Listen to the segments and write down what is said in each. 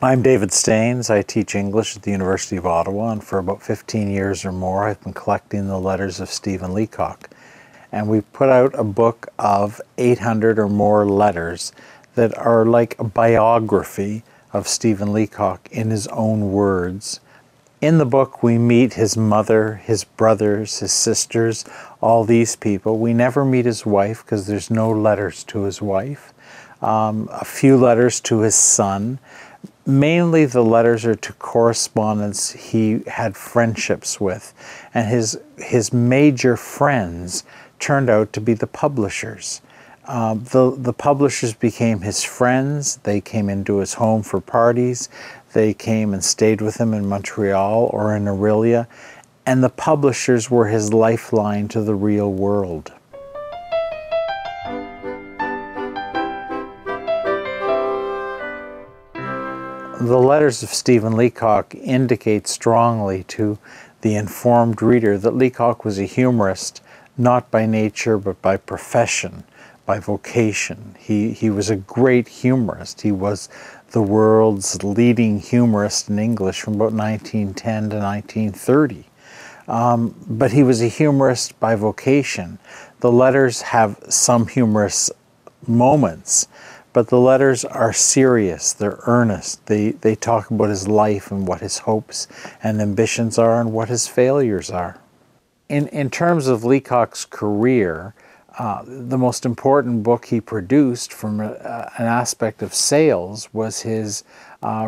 I'm David Staines. I teach English at the University of Ottawa, and for about 15 years or more I've been collecting the letters of Stephen Leacock. And we put out a book of 800 or more letters that are like a biography of Stephen Leacock in his own words. In the book we meet his mother, his brothers, his sisters, all these people. We never meet his wife because there's no letters to his wife. A few letters to his son. Mainly the letters are to correspondents he had friendships with, and his major friends turned out to be the publishers. The publishers became his friends. They came into his home for parties. They came and stayed with him in Montreal or in Orillia, and the publishers were his lifeline to the real world. The letters of Stephen Leacock indicate strongly to the informed reader that Leacock was a humorist, not by nature but by profession, by vocation. He was a great humorist. He was the world's leading humorist in English from about 1910 to 1930. But he was a humorist by vocation. The letters have some humorous moments, but the letters are serious, they're earnest. They talk about his life and what his hopes and ambitions are and what his failures are. In terms of Leacock's career, the most important book he produced from an aspect of sales was his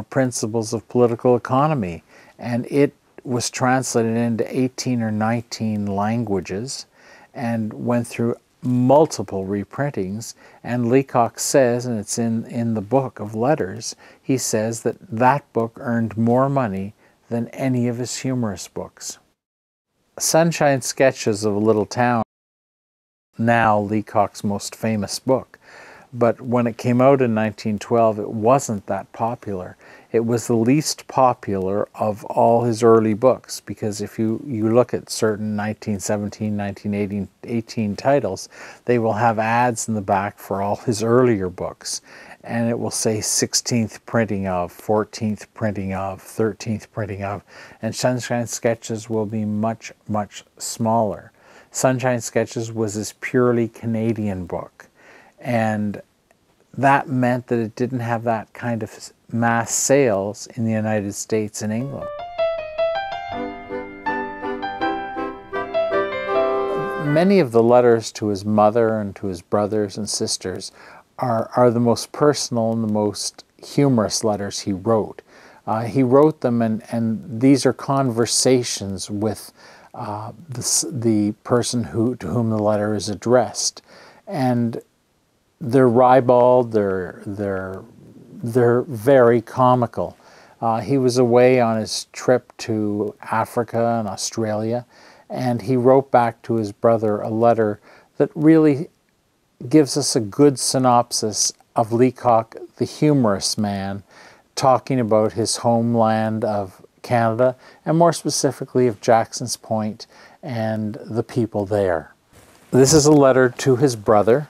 Principles of Political Economy, and it was translated into 18 or 19 languages and went through multiple reprintings. And Leacock says, and it's in the book of letters, he says that that book earned more money than any of his humorous books. Sunshine Sketches of a Little Town, now Leacock's most famous book, but when it came out in 1912 it wasn't that popular. It was the least popular of all his early books, because if you look at certain 1917, 1918 titles, they will have ads in the back for all his earlier books, and it will say 16th printing of, 14th printing of, 13th printing of, and Sunshine Sketches will be much, much smaller. Sunshine Sketches was his purely Canadian book, and that meant that it didn't have that kind of mass sales in the United States and England. Many of the letters to his mother and to his brothers and sisters are the most personal and the most humorous letters he wrote. He wrote them, and these are conversations with the person to whom the letter is addressed, and they're ribald, they're very comical. He was away on his trip to Africa and Australia, and he wrote back to his brother a letter that really gives us a good synopsis of Leacock, the humorous man, talking about his homeland of Canada, and more specifically of Jackson's Point and the people there. This is a letter to his brother,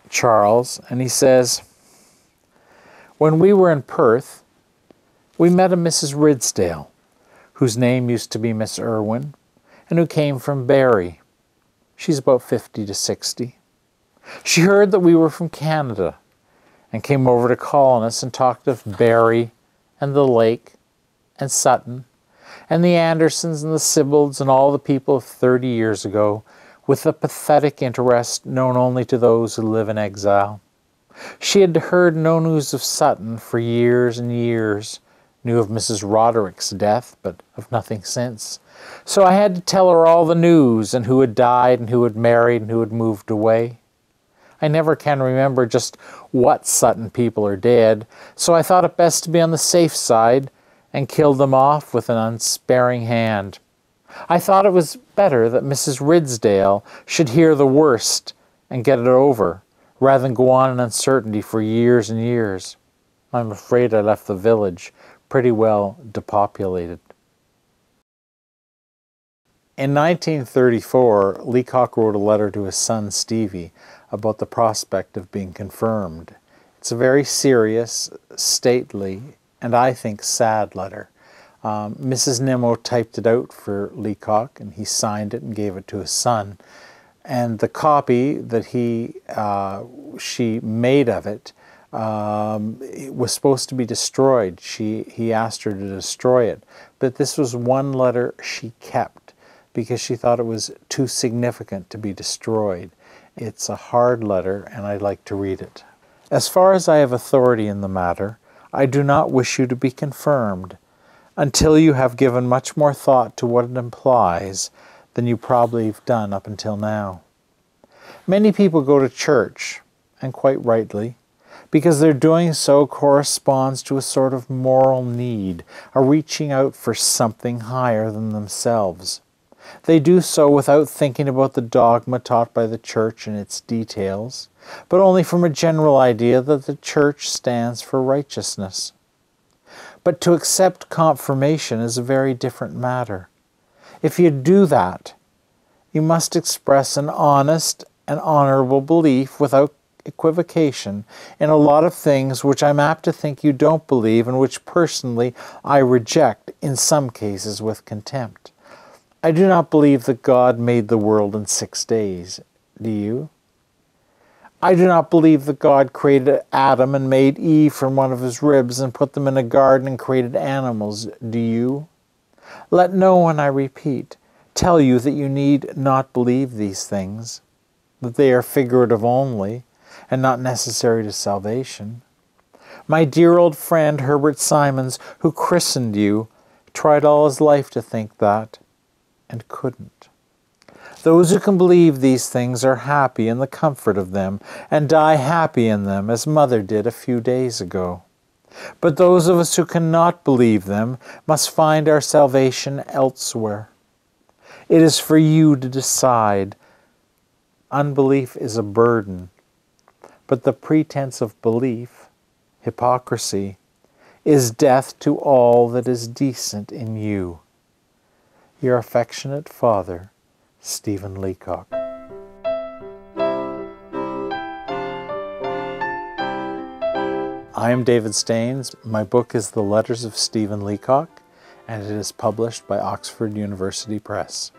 Charles, and he says, "When we were in Perth, we met a Mrs. Ridsdale, whose name used to be Miss Irwin, and who came from Barrie. She's about 50 to 60. She heard that we were from Canada and came over to call on us and talked of Barrie and the lake and Sutton and the Andersons and the Sibylds and all the people of 30 years ago, with a pathetic interest known only to those who live in exile. She had heard no news of Sutton for years and years, knew of Mrs. Roderick's death, but of nothing since. So I had to tell her all the news, and who had died and who had married and who had moved away. I never can remember just what Sutton people are dead, so I thought it best to be on the safe side and kill them off with an unsparing hand. I thought it was better that Mrs. Ridsdale should hear the worst and get it over, rather than go on in uncertainty for years and years. I'm afraid I left the village pretty well depopulated." In 1934, Leacock wrote a letter to his son Stevie about the prospect of being confirmed. It's a very serious, stately, and I think sad letter. Mrs. Nimmo typed it out for Leacock, and he signed it and gave it to his son. And the copy that she made of it, it was supposed to be destroyed. He asked her to destroy it. But this was one letter she kept because she thought it was too significant to be destroyed. It's a hard letter, and I'd like to read it. As far as I have authority in the matter, I do not wish you to be confirmed until you have given much more thought to what it implies than you probably have done up until now. Many people go to church, and quite rightly, because their doing so corresponds to a sort of moral need, a reaching out for something higher than themselves. They do so without thinking about the dogma taught by the church and its details, but only from a general idea that the church stands for righteousness. But to accept confirmation is a very different matter. If you do that, you must express an honest and honorable belief without equivocation in a lot of things which I'm apt to think you don't believe and which personally I reject, in some cases with contempt. I do not believe that God made the world in 6 days. Do you? I do not believe that God created Adam and made Eve from one of his ribs and put them in a garden and created animals. Do you? Let no one, I repeat, tell you that you need not believe these things, that they are figurative only and not necessary to salvation. My dear old friend Herbert Simons, who christened you, tried all his life to think that, and couldn't. Those who can believe these things are happy in the comfort of them, and die happy in them, as Mother did a few days ago. But those of us who cannot believe them must find our salvation elsewhere. It is for you to decide. Unbelief is a burden, but the pretense of belief, hypocrisy, is death to all that is decent in you. Your affectionate father, Stephen Leacock. I am David Staines. My book is The Letters of Stephen Leacock, and it is published by Oxford University Press.